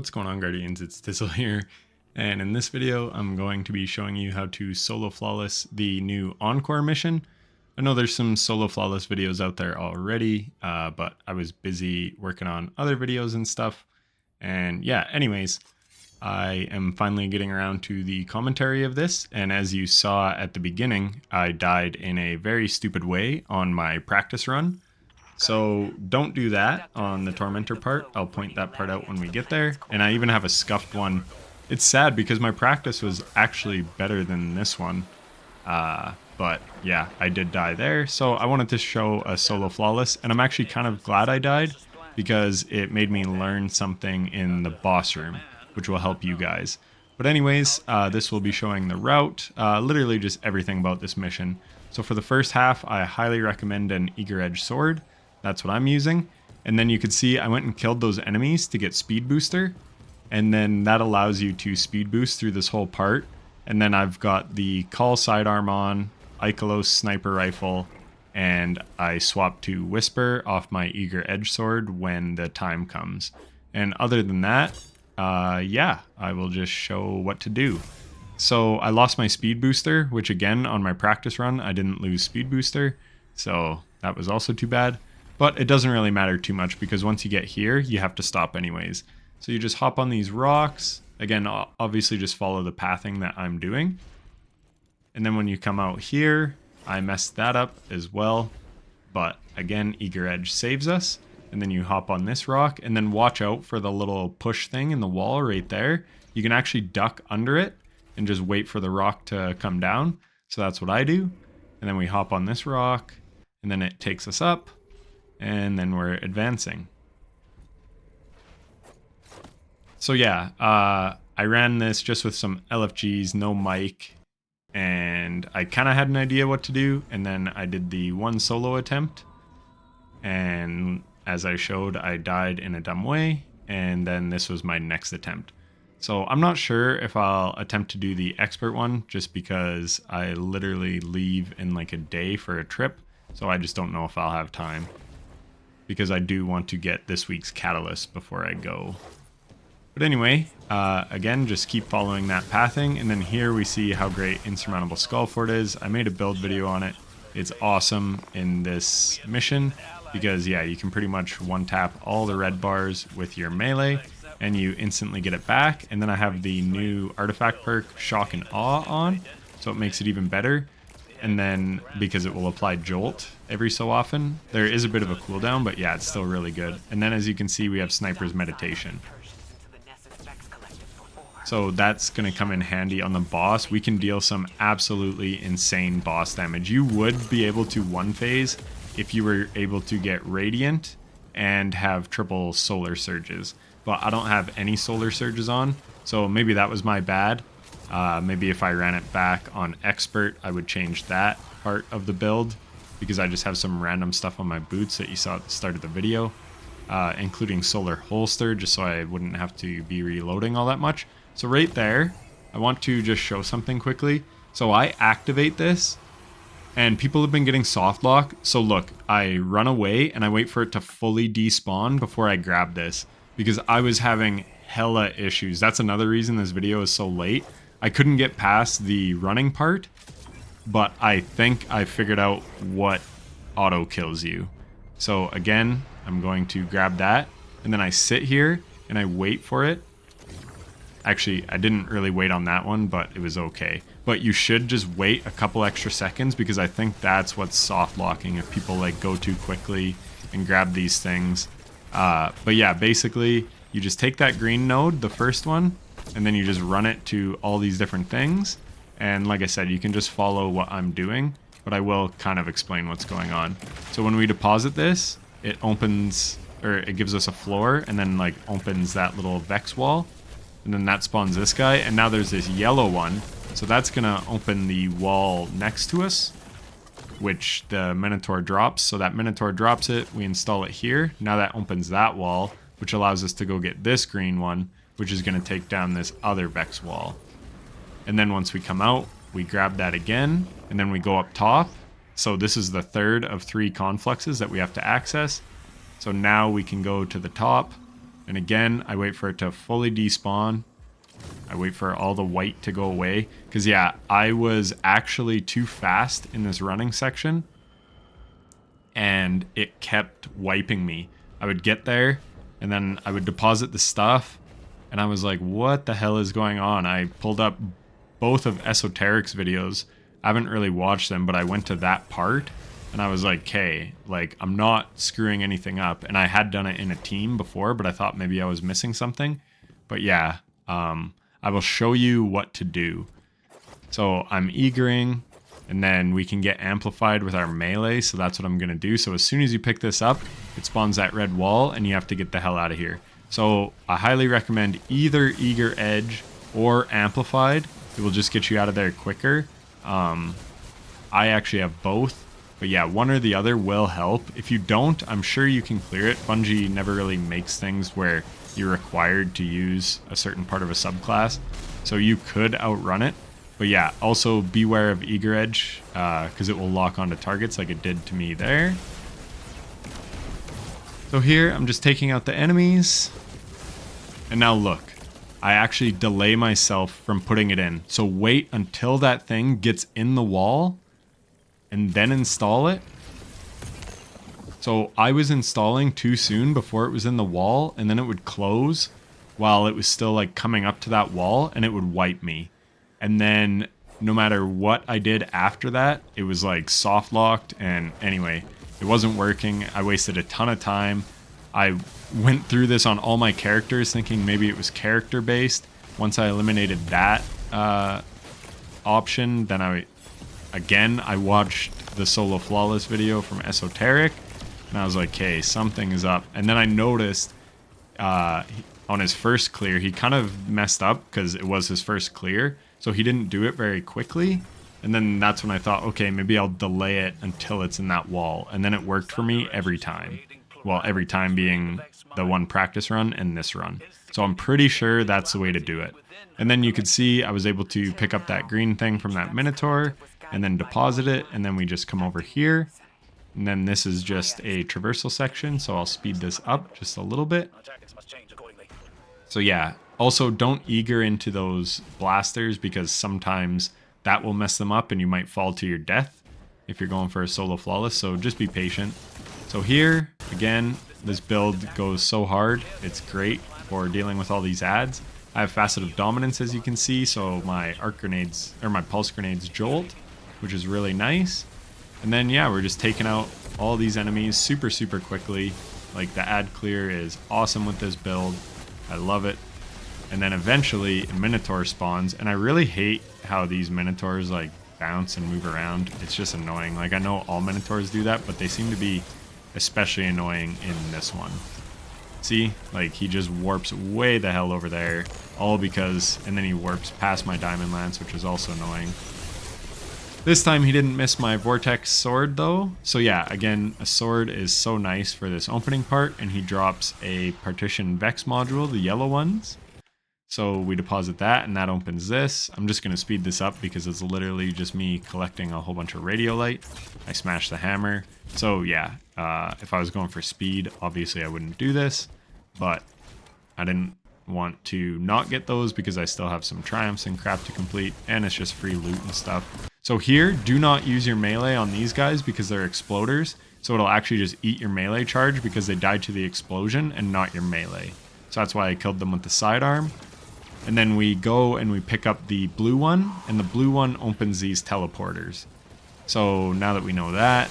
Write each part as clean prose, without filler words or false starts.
What's going on, Guardians? It's Tizzle here, and in this video I'm going to be showing you how to solo flawless the new Encore mission. I know there's some solo flawless videos out there already, but I was busy working on other videos and stuff. And yeah, anyways, I am finally getting around to the commentary of this, and as you saw at the beginning, I died in a very stupid way on my practice run. So don't do that on the Tormentor part. I'll point that part out when we get there. And I even have a scuffed one. It's sad because my practice was actually better than this one. But yeah, I did die there. So I wanted to show a solo flawless, and I'm actually kind of glad I died because it made me learn something in the boss room, which will help you guys. But anyways, this will be showing the route, literally just everything about this mission. So for the first half, I highly recommend an Eager Edge Sword. That's what I'm using. And then you can see I went and killed those enemies to get speed booster. And then that allows you to speed boost through this whole part. And then I've got the Call sidearm on, Ikelos sniper rifle, and I swap to Whisper off my Eager Edge Sword when the time comes. And other than that, yeah, I will just show what to do. So I lost my speed booster, which again, on my practice run, I didn't lose speed booster. So that was also too bad. But it doesn't really matter too much because once you get here, you have to stop anyways. So you just hop on these rocks. Again, obviously just follow the pathing that I'm doing. And then when you come out here, I messed that up as well. But again, Eager Edge saves us. And then you hop on this rock and then watch out for the little push thing in the wall right there. You can actually duck under it and just wait for the rock to come down. So that's what I do. And then we hop on this rock and then it takes us up. And then we're advancing. So yeah, I ran this just with some LFGs, no mic, and I kind of had an idea what to do, and then I did the one solo attempt, and as I showed, I died in a dumb way, and then this was my next attempt. So I'm not sure if I'll attempt to do the expert one, just because I literally leave in like a day for a trip, so I just don't know if I'll have time. Because I do want to get this week's catalyst before I go. But anyway, again, just keep following that pathing, and then here we see how great Insurmountable Skullfort is. I made a build video on it. It's awesome in this mission because yeah, you can pretty much one-tap all the red bars with your melee and you instantly get it back. And then I have the new artifact perk, Shock and Awe, on, so it makes it even better. And then because it will apply Jolt every so often, there is a bit of a cooldown, but yeah, it's still really good. And then as you can see, we have Sniper's Meditation. So that's going to come in handy on the boss. We can deal some absolutely insane boss damage. You would be able to one phase if you were able to get Radiant and have triple Solar Surges. But I don't have any Solar Surges on, so maybe that was my bad. Maybe if I ran it back on expert, I would change that part of the build because I just have some random stuff on my boots that you saw at the start of the video, including solar holster, just so I wouldn't have to be reloading all that much. So right there, I want to just show something quickly. So I activate this and people have been getting soft lock. So look, I run away and I wait for it to fully despawn before I grab this because I was having hella issues. That's another reason this video is so late. I couldn't get past the running part, but I think I figured out what auto kills you. So again, I'm going to grab that, and then I sit here and I wait for it. Actually, I didn't really wait on that one, but it was okay. But you should just wait a couple extra seconds because I think that's what's soft locking if people like go too quickly and grab these things. But yeah, basically you just take that green node, the first one, and then you just run it to all these different things. And like I said, you can just follow what I'm doing, but I will kind of explain what's going on. So when we deposit this, it opens, or it gives us a floor and then like opens that little Vex wall. And then that spawns this guy. And now there's this yellow one. So that's gonna open the wall next to us, which the Minotaur drops. So that Minotaur drops it, we install it here. Now that opens that wall, which allows us to go get this green one, which is going to take down this other Vex wall. And then once we come out, we grab that again, and then we go up top. So this is the third of 3 confluxes that we have to access. So now we can go to the top, And again, I wait for it to fully despawn. I wait for all the white to go away. Because yeah, I was actually too fast in this running section. And it kept wiping me. I would get there and then I would deposit the stuff. And I was like, what the hell is going on? I pulled up both of Esoteric's videos. I haven't really watched them, but I went to that part. And I was like, okay, like I'm not screwing anything up. And I had done it in a team before, but I thought maybe I was missing something. But yeah, I will show you what to do. So I'm eagering, and then we can get amplified with our melee. So that's what I'm going to do. So as soon as you pick this up, it spawns that red wall and you have to get the hell out of here. So I highly recommend either Eager Edge or Amplified. It will just get you out of there quicker. I actually have both. But yeah, one or the other will help. If you don't, I'm sure you can clear it. Bungie never really makes things where you're required to use a certain part of a subclass. So you could outrun it. But yeah, also beware of Eager Edge, because it will lock onto targets like it did to me there. So here, I'm just taking out the enemies. And now look, I actually delay myself from putting it in. So wait until that thing gets in the wall and then install it. So I was installing too soon before it was in the wall, and then it would close while it was still like coming up to that wall, and it would wipe me. And then no matter what I did after that, it was like soft locked, and anyway, it wasn't working. I wasted a ton of time. I went through this on all my characters thinking maybe it was character based. Once I eliminated that option, then I watched the Solo Flawless video from Esoteric, and I was like, okay, something is up. And then I noticed on his first clear, he kind of messed up because it was his first clear, so he didn't do it very quickly. And then that's when I thought, okay, maybe I'll delay it until it's in that wall. And then it worked for me every time. Well, every time being the one practice run and this run. So I'm pretty sure that's the way to do it. And then you could see I was able to pick up that green thing from that Minotaur and then deposit it. And then we just come over here. And then this is just a traversal section. So I'll speed this up just a little bit. So yeah, also don't eager into those blasters because sometimes that will mess them up and you might fall to your death if you're going for a solo flawless. So just be patient. So here, again, this build goes so hard. It's great for dealing with all these ads. I have Facet of Dominance, as you can see, so my arc grenades, or my pulse grenades jolt, which is really nice. And then, yeah, we're just taking out all these enemies super, super quickly. Like, the ad clear is awesome with this build. I love it. And then eventually, a Minotaur spawns, and I really hate how these Minotaurs, like, bounce and move around. It's just annoying. Like, I know all Minotaurs do that, but they seem to be especially annoying in this one. See, like he just warps way the hell over there, all because, and then he warps past my Diamond Lance, which is also annoying. This time he didn't miss my Vortex Sword though. So yeah, again, a sword is so nice for this opening part, and he drops a Partition Vex module, the yellow ones. So we deposit that, and that opens this. I'm just going to speed this up because it's literally just me collecting a whole bunch of Radiolite. I smash the hammer. So yeah, if I was going for speed, obviously I wouldn't do this, but I didn't want to not get those because I still have some triumphs and crap to complete, and it's just free loot and stuff. So here, do not use your melee on these guys because they're exploders. So it'll actually just eat your melee charge because they died to the explosion and not your melee. So that's why I killed them with the sidearm. And then we go and we pick up the blue one, and the blue one opens these teleporters. So now that we know that,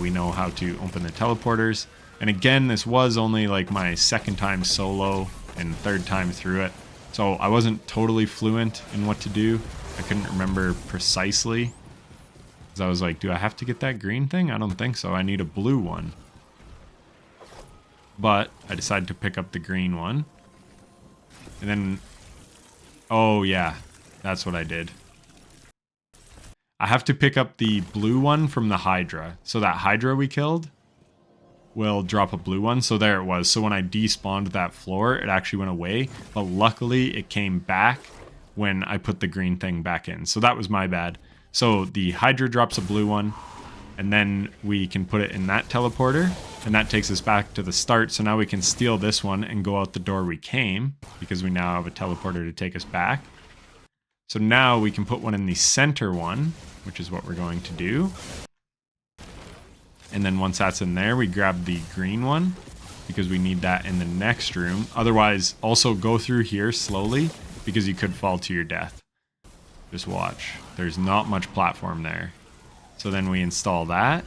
we know how to open the teleporters. And again, this was only like my second time solo and third time through it. So I wasn't totally fluent in what to do. I couldn't remember precisely. Because I was like, do I have to get that green thing? I don't think so. I need a blue one. But I decided to pick up the green one. And then, oh yeah, that's what I did. I have to pick up the blue one from the Hydra. So that Hydra we killed will drop a blue one. So there it was. So when I despawned that floor, it actually went away. But luckily it came back when I put the green thing back in. So that was my bad. So the Hydra drops a blue one. And then we can put it in that teleporter, and that takes us back to the start. So now we can steal this one and go out the door we came, because we now have a teleporter to take us back. So now we can put one in the center one, which is what we're going to do. And then once that's in there, we grab the green one, because we need that in the next room. Otherwise, also go through here slowly, because you could fall to your death. Just watch. There's not much platform there. So then we install that.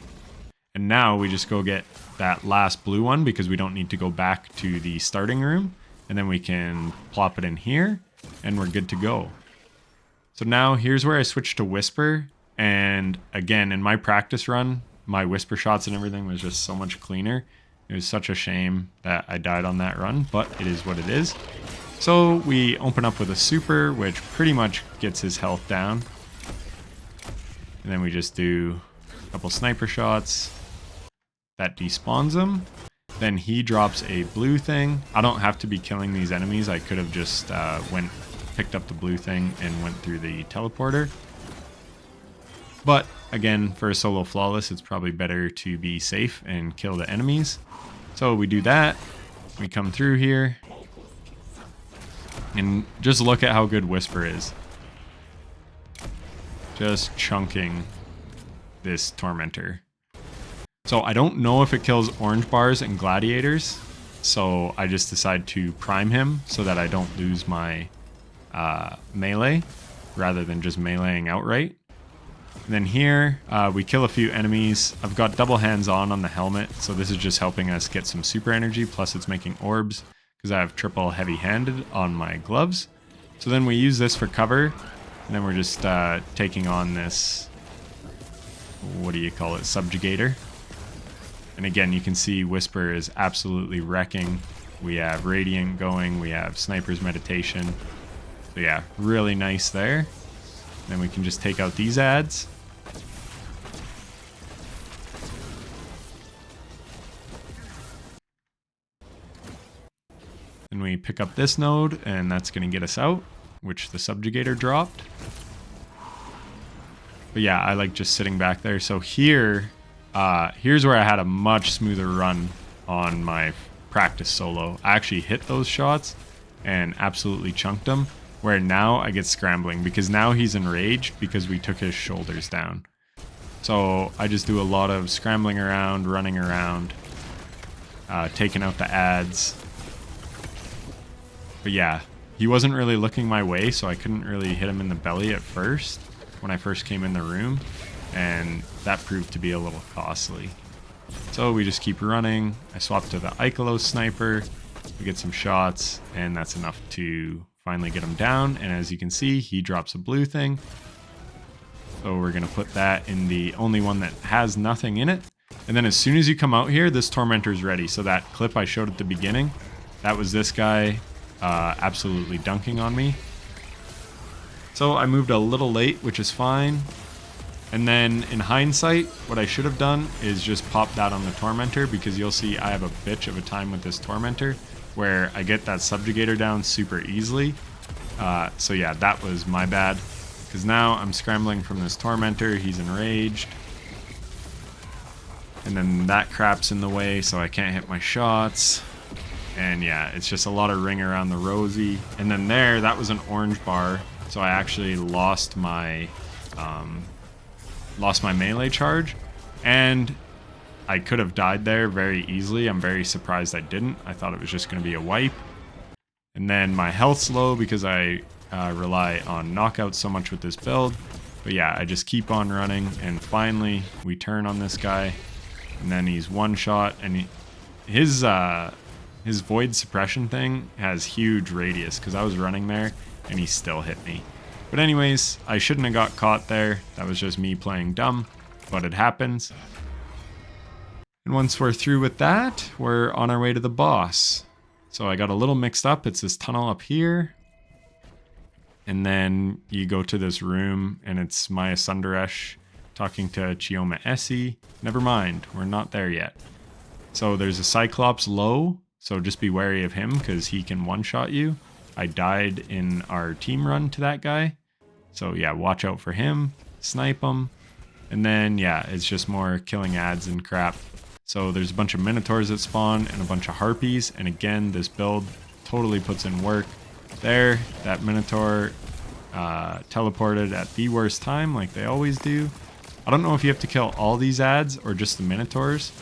And now we just go get that last blue one, because we don't need to go back to the starting room. And then we can plop it in here, and we're good to go. So now here's where I switch to Whisper. And again, in my practice run, my Whisper shots and everything was just so much cleaner. It was such a shame that I died on that run, but it is what it is. So we open up with a super, which pretty much gets his health down. And then we just do a couple sniper shots. That despawns him. Then he drops a blue thing. I don't have to be killing these enemies. I could have just picked up the blue thing and went through the teleporter. But again, for a solo flawless, it's probably better to be safe and kill the enemies. So we do that. We come through here. And just look at how good Whisper is. Just chunking this Tormentor. So I don't know if it kills orange bars and gladiators. So I just decide to prime him so that I don't lose my melee rather than just meleeing outright. And then here we kill a few enemies. I've got double hands on the helmet, so this is just helping us get some super energy, plus it's making orbs because I have triple heavy-handed on my gloves. So then we use this for cover, and then we're just taking on this, what do you call it, Subjugator. And again, you can see Whisper is absolutely wrecking. We have Radiant going, we have Sniper's Meditation. So yeah, really nice there. Then we can just take out these ads. Then we pick up this node, and that's going to get us out, which the Subjugator dropped. But yeah, I like just sitting back there. So here, here's where I had a much smoother run on my practice solo. I actually hit those shots and absolutely chunked them. Where now I get scrambling because now he's enraged because we took his shoulders down. So I just do a lot of scrambling around, running around, taking out the ads. But yeah, he wasn't really looking my way, so I couldn't really hit him in the belly at first when I first came in the room. And that proved to be a little costly. So we just keep running. I swap to the Ikelos sniper. We get some shots, and that's enough to finally get him down. And as you can see, he drops a blue thing. So we're going to put that in the only one that has nothing in it. And then as soon as you come out here, this Tormentor's ready. So that clip I showed at the beginning, that was this guy absolutely dunking on me. So I moved a little late, which is fine. And then in hindsight, what I should have done is just pop that on the Tormentor, because you'll see I have a bitch of a time with this Tormentor where I get that Subjugator down super easily. So yeah, that was my bad, because now I'm scrambling from this Tormentor. He's enraged. And then that crap's in the way, so I can't hit my shots. And yeah, it's just a lot of ring around the rosy. And then there, that was an orange bar, so I actually lost my melee charge, and I could have died there very easily. I'm very surprised I didn't. I thought it was just going to be a wipe. And then my health's low because I rely on knockouts so much with this build. But yeah, I just keep on running, and finally we turn on this guy, and then he's one shot, and his void suppression thing has huge radius because I was running there and he still hit me. But anyways, I shouldn't have got caught there. That was just me playing dumb, but it happens. And once we're through with that, we're on our way to the boss. So I got a little mixed up. It's this tunnel up here. And then you go to this room, and it's Maya Sundaresh talking to Chioma Essie. Never mind, we're not there yet. So there's a Cyclops low, so just be wary of him because he can one-shot you. I died in our team run to that guy. So yeah, watch out for him, snipe him. And then, yeah, it's just more killing ads and crap. So there's a bunch of Minotaurs that spawn and a bunch of Harpies. And again, this build totally puts in work. There, that Minotaur teleported at the worst time like they always do. I don't know if you have to kill all these ads or just the Minotaurs.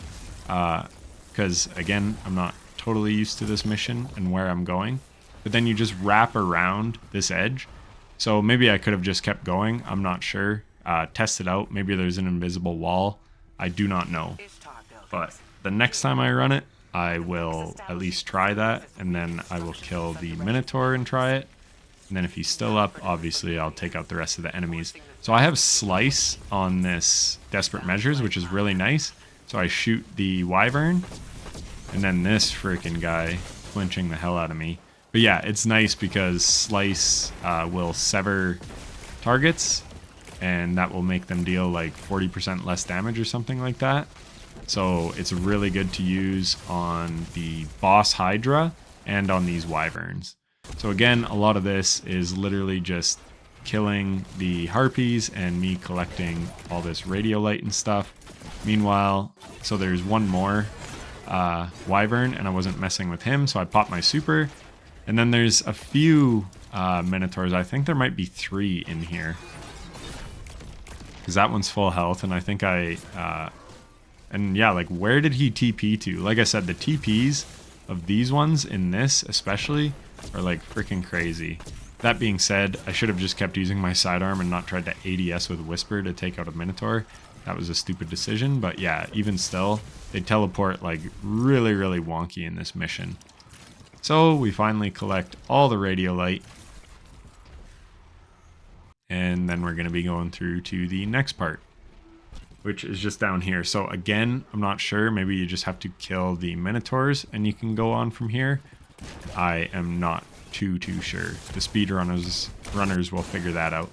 Because, again, I'm not totally used to this mission and where I'm going. But then you just wrap around this edge. So maybe I could have just kept going. I'm not sure. Test it out. Maybe there's an invisible wall. I do not know. But the next time I run it, I will at least try that. And then I will kill the Minotaur and try it. And then if he's still up, obviously I'll take out the rest of the enemies. So I have Slice on this Desperate Measures, which is really nice. So I shoot the Wyvern. And then this freaking guy flinching the hell out of me. But yeah, it's nice because Slice will sever targets. And that will make them deal like 40% less damage or something like that. So it's really good to use on the boss Hydra and on these Wyverns. So again, a lot of this is literally just killing the Harpies and me collecting all this Radiolite and stuff. Meanwhile, so there's one more Wyvern and I wasn't messing with him, so I popped my super. And then there's a few Minotaurs. I think there might be 3 in here. Because that one's full health, and I think and yeah, like, where did he TP to? Like I said, the TPs of these ones in this especially are like freaking crazy. That being said, I should have just kept using my sidearm and not tried to ADS with Whisper to take out a Minotaur. That was a stupid decision, but yeah, even still, they teleport like really, really wonky in this mission. So we finally collect all the Radiolite. And then we're going to be going through to the next part, which is just down here. So again, I'm not sure. Maybe you just have to kill the Minotaurs and you can go on from here. I am not too sure. The runners will figure that out.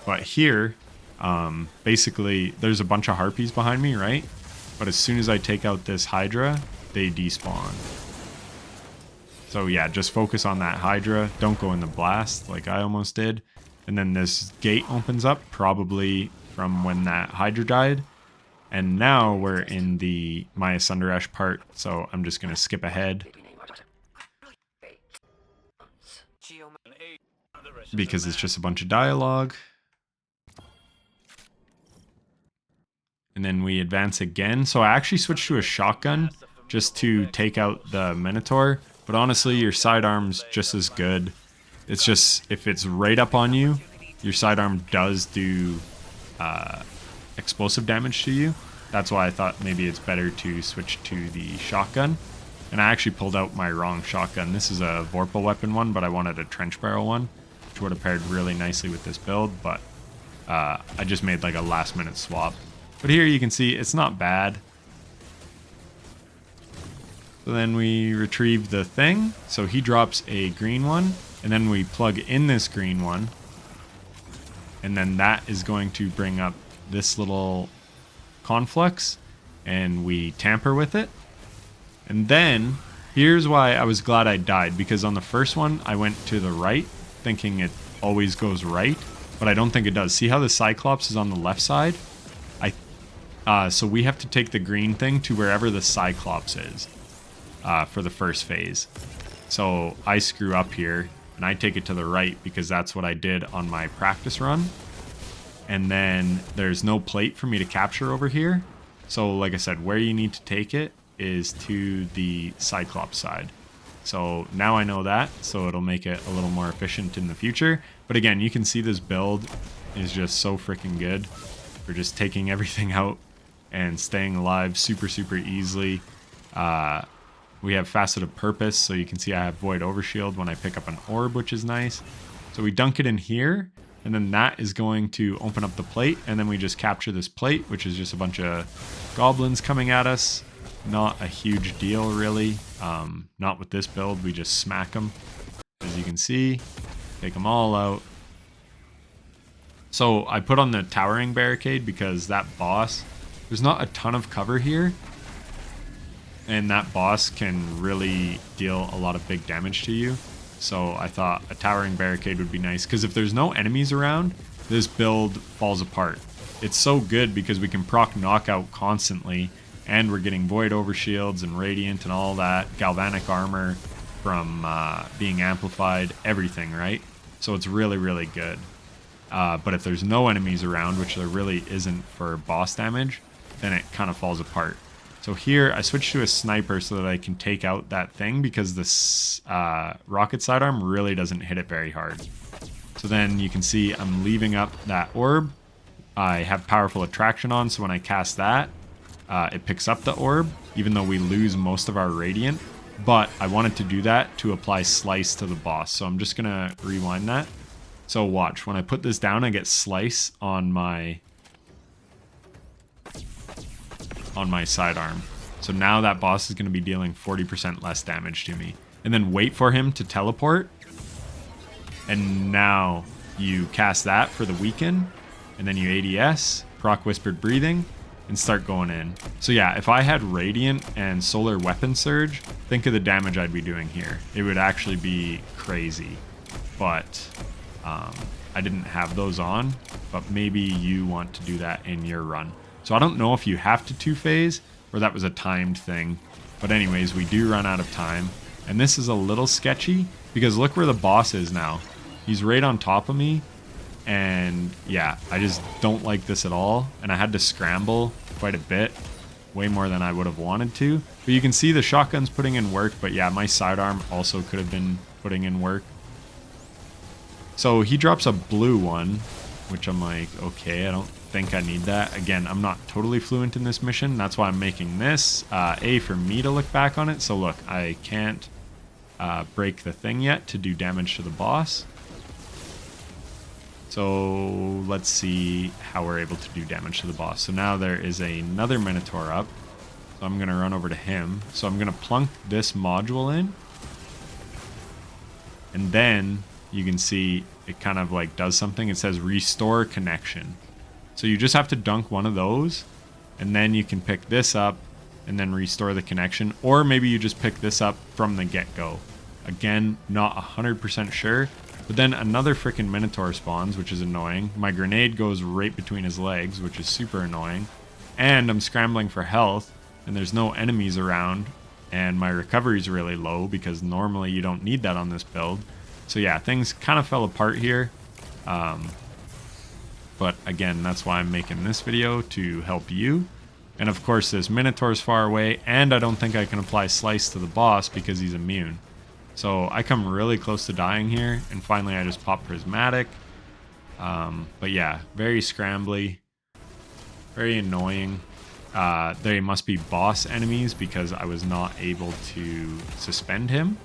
But here, basically, there's a bunch of Harpies behind me, right? But as soon as I take out this Hydra, they despawn. So yeah, just focus on that Hydra. Don't go in the blast like I almost did. And then this gate opens up, probably from when that Hydra died. And now we're in the Maya Sundarash part, so I'm just going to skip ahead. Because it's just a bunch of dialogue. And then we advance again. So I actually switched to a shotgun just to take out the Minotaur. But honestly, your sidearm's just as good. It's just, if it's right up on you, your sidearm does do explosive damage to you. That's why I thought maybe it's better to switch to the shotgun. And I actually pulled out my wrong shotgun. This is a Vorpal weapon one, but I wanted a trench barrel one, which would have paired really nicely with this build, but I just made like a last minute swap. But here you can see it's not bad. So then we retrieve the thing. So he drops a green one, and then we plug in this green one. And then that is going to bring up this little conflux, and we tamper with it. And then here's why I was glad I died, because on the first one I went to the right thinking it always goes right, but I don't think it does. See how the Cyclops is on the left side? So we have to take the green thing to wherever the Cyclops is for the first phase. So I screw up here and I take it to the right because that's what I did on my practice run. And then there's no plate for me to capture over here. So like I said, where you need to take it is to the Cyclops side. So now I know that, so it'll make it a little more efficient in the future. But again, you can see this build is just so freaking good for just taking everything out and staying alive super easily. We have Facet of Purpose, so you can see I have Void Overshield when I pick up an orb, which is nice. So we dunk it in here, and then that is going to open up the plate, and then we just capture this plate, which is just a bunch of goblins coming at us. Not a huge deal, really. Not with this build, we just smack them. As you can see, take them all out. So I put on the Towering Barricade because that boss, there's not a ton of cover here. And that boss can really deal a lot of big damage to you. So I thought a Towering Barricade would be nice, because if there's no enemies around, this build falls apart. it's so good because we can proc knockout constantly, and we're getting void overshields and radiant and all that, galvanic armor from being amplified, everything, right? So it's really, really good. But if there's no enemies around, which there really isn't for boss damage, then it kind of falls apart. So here I switched to a sniper so that I can take out that thing, because this rocket sidearm really doesn't hit it very hard. So then you can see I'm leaving up that orb. I have powerful attraction on, so when I cast that, it picks up the orb, even though we lose most of our radiant. But I wanted to do that to apply slice to the boss, so I'm just gonna rewind that. So watch, when I put this down, I get slice on my sidearm. So now that boss is going to be dealing 40% less damage to me. And then wait for him to teleport. And now you cast that for the weaken. And then you ADS, proc Whispered Breathing, and start going in. So yeah, if I had Radiant and Solar Weapon Surge, think of the damage I'd be doing here. It would actually be crazy. But I didn't have those on. But maybe you want to do that in your run. So I don't know if you have to two-phase or that was a timed thing. But anyways, we do run out of time. And this is a little sketchy because look where the boss is now. He's right on top of me. And yeah, I just don't like this at all. And I had to scramble quite a bit. Way more than I would have wanted to. But you can see the shotgun's putting in work. But yeah, my sidearm also could have been putting in work. So he drops a blue one, which I'm like, okay, I don't think I need that. Again, I'm not totally fluent in this mission. That's why I'm making this for me to look back on it. So look, I can't break the thing yet to do damage to the boss. So let's see how we're able to do damage to the boss. So now there is another Minotaur up. So I'm going to run over to him. So I'm going to plunk this module in. And then you can see it kind of like does something. It says restore connection. So you just have to dunk one of those, and then you can pick this up and then restore the connection. Or maybe you just pick this up from the get-go. Again, not 100% sure. But then another freaking Minotaur spawns, which is annoying. My grenade goes right between his legs, which is super annoying. And I'm scrambling for health, and there's no enemies around. And my recovery is really low, because normally you don't need that on this build. So yeah, things kind of fell apart here. But again, that's why I'm making this video, to help you. And of course, this Minotaur's far away, and I don't think I can apply Slice to the boss because he's immune. So I come really close to dying here, and finally I just pop Prismatic. But yeah, very scrambly, very annoying. They must be boss enemies because I was not able to suspend him.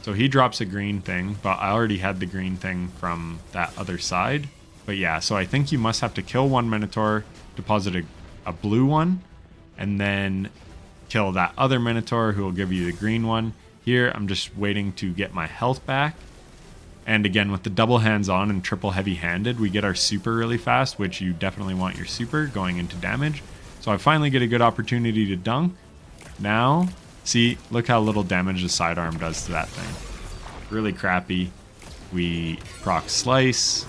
So he drops a green thing, but I already had the green thing from that other side. But yeah, so I think you must have to kill one Minotaur, deposit a blue one, and then kill that other Minotaur who will give you the green one. Here, I'm just waiting to get my health back. And again, with the double hands on and triple heavy-handed, we get our super really fast, which you definitely want your super going into damage. So I finally get a good opportunity to dunk. Now, see, look how little damage the sidearm does to that thing. Really crappy. We proc Slice.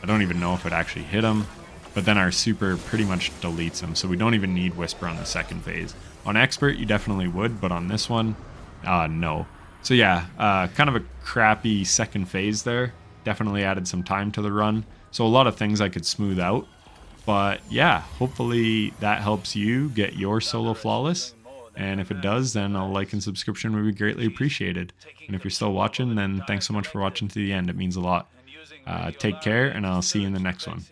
I don't even know if it actually hit him. But then our super pretty much deletes him, so we don't even need Whisper on the second phase. On Expert, you definitely would, but on this one, no. So yeah, kind of a crappy second phase there. Definitely added some time to the run. So a lot of things I could smooth out. But yeah, hopefully that helps you get your solo flawless. And if it does, then a like and subscription would be greatly appreciated. And if you're still watching, then thanks so much for watching to the end. It means a lot. Take care, and I'll see you in the next one.